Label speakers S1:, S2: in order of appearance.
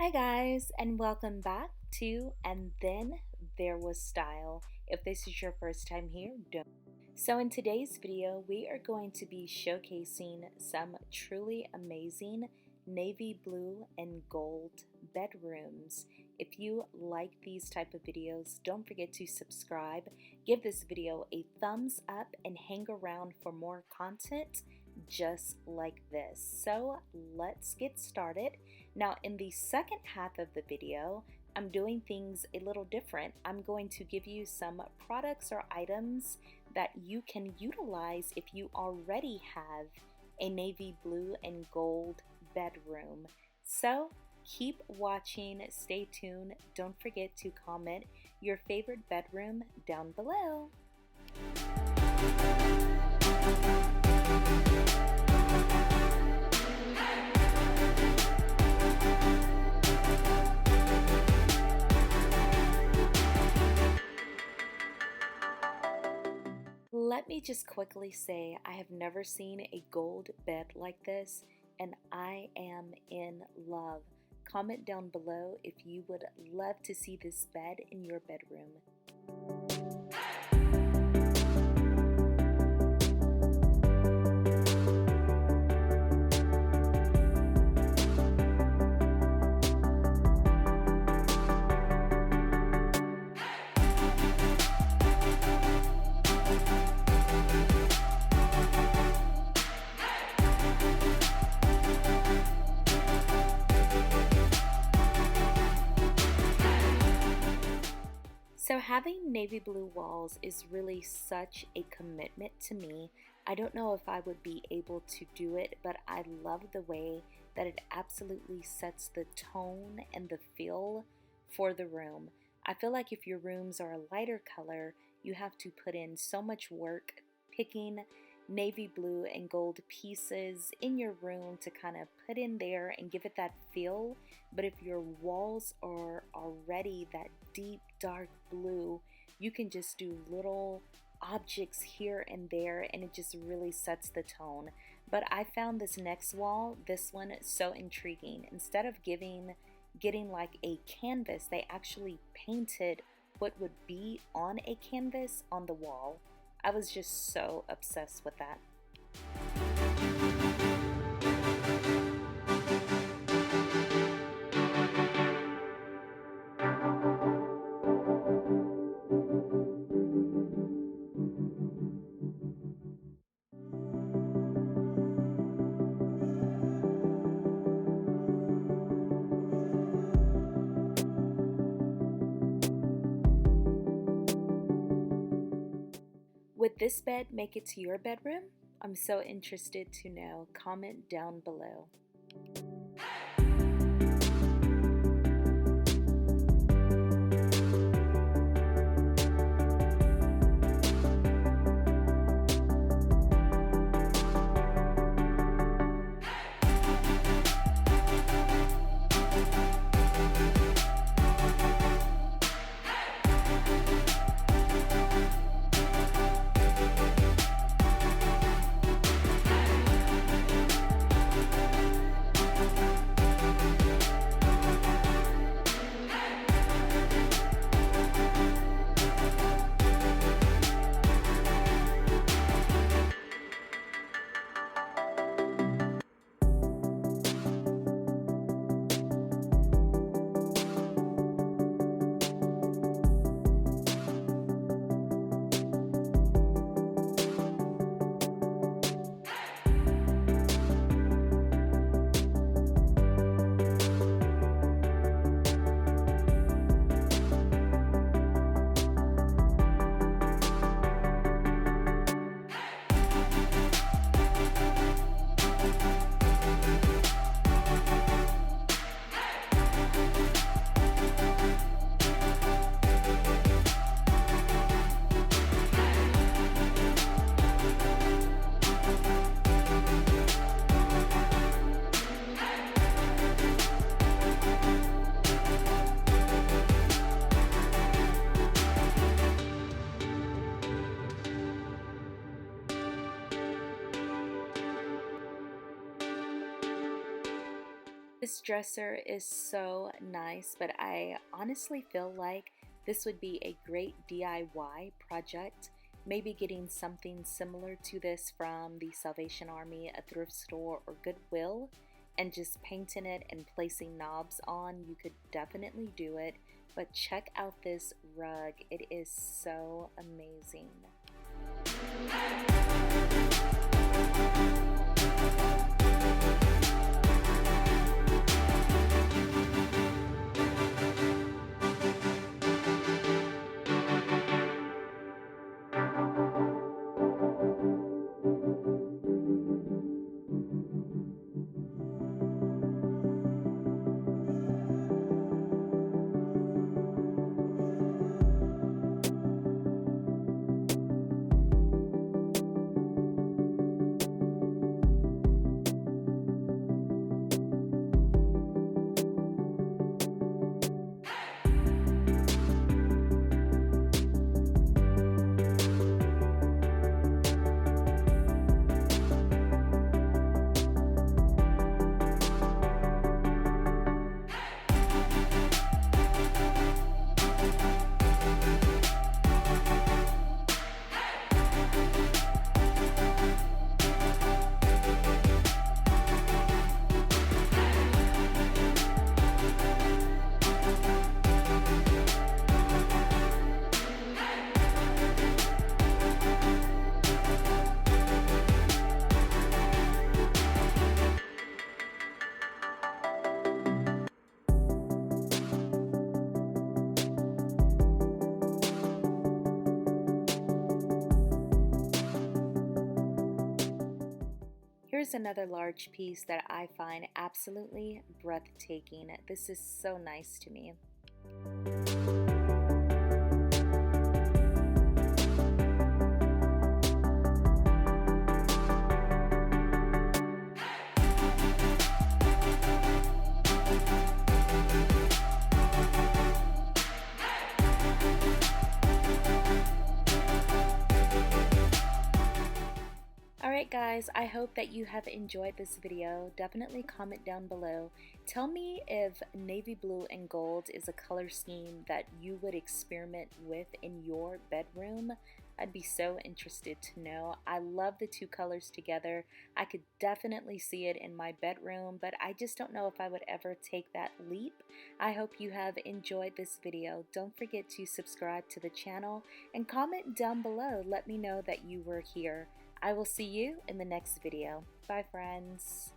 S1: Hi guys, and welcome back to And Then There Was Style. If this is your first time here, don't. So in today's video, we are going to be showcasing some truly amazing navy blue and gold bedrooms. If you like these type of videos, don't forget to subscribe, give this video a thumbs up, and hang around for more content just like this. So let's get started. Now in the second half of the video, I'm doing things a little different. I'm going to give you some products or items that you can utilize if you already have a navy blue and gold bedroom. So keep watching, stay tuned. Don't forget to comment your favorite bedroom down below. Let me just quickly say I have never seen a gold bed like this, and I am in love. Comment down below if you would love to see this bed in your bedroom. So having navy blue walls is really such a commitment to me. I don't know if I would be able to do it, but I love the way that it absolutely sets the tone and the feel for the room. I feel like if your rooms are a lighter color, you have to put in so much work picking navy blue and gold pieces in your room to kind of put in there and give it that feel. But if your walls are already that deep dark blue, you can just do little objects here and there and it just really sets the tone. But I found this next wall, this one, so intriguing. Instead of getting like a canvas, they actually painted what would be on a canvas on the wall. I was just so obsessed with that. Would this bed make it to your bedroom? I'm so interested to know. Comment down below. This dresser is so nice, but I honestly feel like this would be a great DIY project. Maybe getting something similar to this from the Salvation Army, a thrift store, or Goodwill, and just painting it and placing knobs on. You could definitely do it, but check out this rug. It is so amazing. Here's another large piece that I find absolutely breathtaking. This is so nice to me. Alright guys, I hope that you have enjoyed this video. Definitely comment down below. Tell me if navy blue and gold is a color scheme that you would experiment with in your bedroom. I'd be so interested to know. I love the two colors together. I could definitely see it in my bedroom, but I just don't know if I would ever take that leap. I hope you have enjoyed this video. Don't forget to subscribe to the channel and comment down below. Let me know that you were here. I will see you in the next video. Bye, friends.